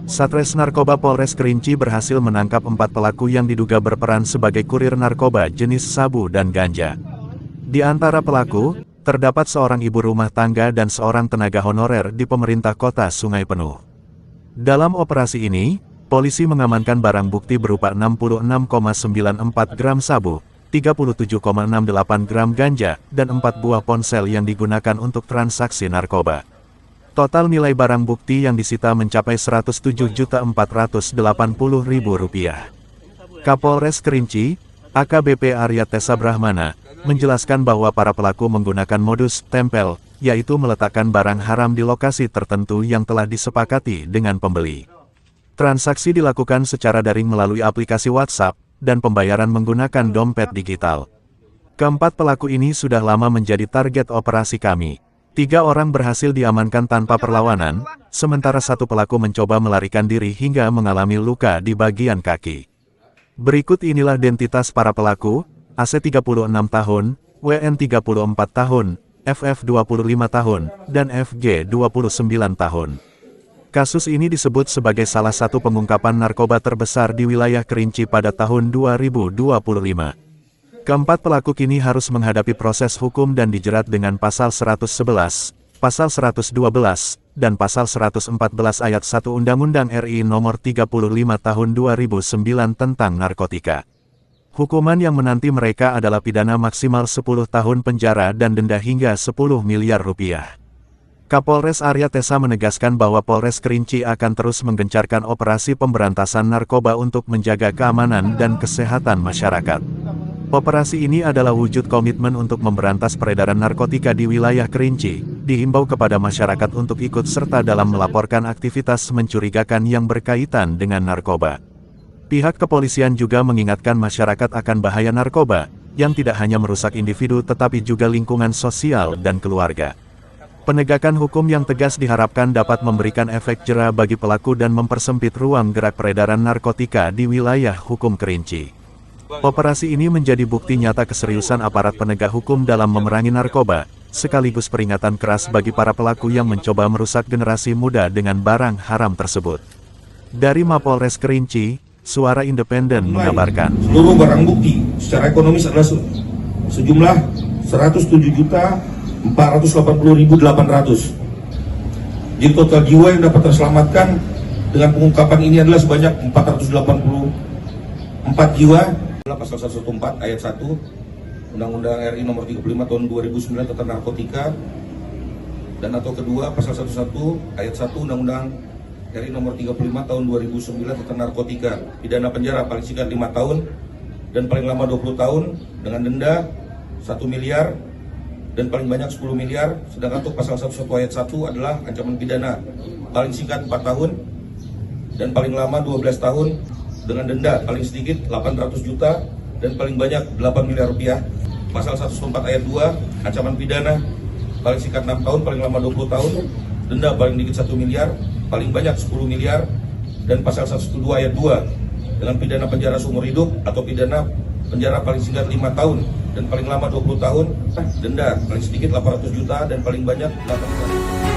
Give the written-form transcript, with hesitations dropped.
Satres Narkoba Polres Kerinci berhasil menangkap 4 pelaku yang diduga berperan sebagai kurir narkoba jenis sabu dan ganja. Di antara pelaku, terdapat seorang ibu rumah tangga dan seorang tenaga honorer di pemerintah kota Sungai Penuh. Dalam operasi ini, polisi mengamankan barang bukti berupa 66,94 gram sabu, 37,68 gram ganja, dan 4 buah ponsel yang digunakan untuk transaksi narkoba. Total nilai barang bukti yang disita mencapai Rp107.480.000. Kapolres Kerinci, AKBP Arya Tessa Brahmana, menjelaskan bahwa para pelaku menggunakan modus tempel, yaitu meletakkan barang haram di lokasi tertentu yang telah disepakati dengan pembeli. Transaksi dilakukan secara daring melalui aplikasi WhatsApp, dan pembayaran menggunakan dompet digital. Keempat pelaku ini sudah lama menjadi target operasi kami. 3 orang berhasil diamankan tanpa perlawanan, sementara 1 pelaku mencoba melarikan diri hingga mengalami luka di bagian kaki. Berikut inilah identitas para pelaku: AC 36 tahun, WN 34 tahun, FF 25 tahun, dan FG 29 tahun. Kasus ini disebut sebagai salah satu pengungkapan narkoba terbesar di wilayah Kerinci pada tahun 2025. Keempat pelaku kini harus menghadapi proses hukum dan dijerat dengan pasal 111, pasal 112, dan pasal 114 ayat 1 Undang-Undang RI Nomor 35 Tahun 2009 tentang narkotika. Hukuman yang menanti mereka adalah pidana maksimal 10 tahun penjara dan denda hingga 10 miliar rupiah. Kapolres Arya Tessa menegaskan bahwa Polres Kerinci akan terus menggencarkan operasi pemberantasan narkoba untuk menjaga keamanan dan kesehatan masyarakat. Operasi ini adalah wujud komitmen untuk memberantas peredaran narkotika di wilayah Kerinci. Dihimbau kepada masyarakat untuk ikut serta dalam melaporkan aktivitas mencurigakan yang berkaitan dengan narkoba. Pihak kepolisian juga mengingatkan masyarakat akan bahaya narkoba, yang tidak hanya merusak individu tetapi juga lingkungan sosial dan keluarga. Penegakan hukum yang tegas diharapkan dapat memberikan efek jera bagi pelaku dan mempersempit ruang gerak peredaran narkotika di wilayah hukum Kerinci. Operasi ini menjadi bukti nyata keseriusan aparat penegak hukum dalam memerangi narkoba, sekaligus peringatan keras bagi para pelaku yang mencoba merusak generasi muda dengan barang haram tersebut. Dari Mapolres Kerinci, Suara Independen mengabarkan. Seluruh barang bukti secara ekonomis adalah sejumlah 107.480.800. Jadi total jiwa yang dapat terselamatkan dengan pengungkapan ini adalah sebanyak 484 jiwa. Pasal 114 ayat 1 Undang-Undang RI Nomor 35 Tahun 2009 tentang narkotika, dan atau kedua pasal 11 ayat 1 Undang-Undang RI Nomor 35 Tahun 2009 tentang narkotika, pidana penjara paling singkat 5 tahun dan paling lama 20 tahun dengan denda 1 miliar dan paling banyak 10 miliar. Sedangkan untuk pasal 11 ayat 1 adalah ancaman pidana paling singkat 4 tahun dan paling lama 12 tahun dengan denda paling sedikit 800 juta dan paling banyak 8 miliar rupiah. Pasal 114 ayat 2 ancaman pidana paling singkat 6 tahun, paling lama 20 tahun, denda paling sedikit 1 miliar, paling banyak 10 miliar. Dan pasal 112 ayat 2 dengan pidana penjara seumur hidup atau pidana penjara paling singkat 5 tahun dan paling lama 20 tahun, denda paling sedikit 800 juta dan paling banyak 8 miliar.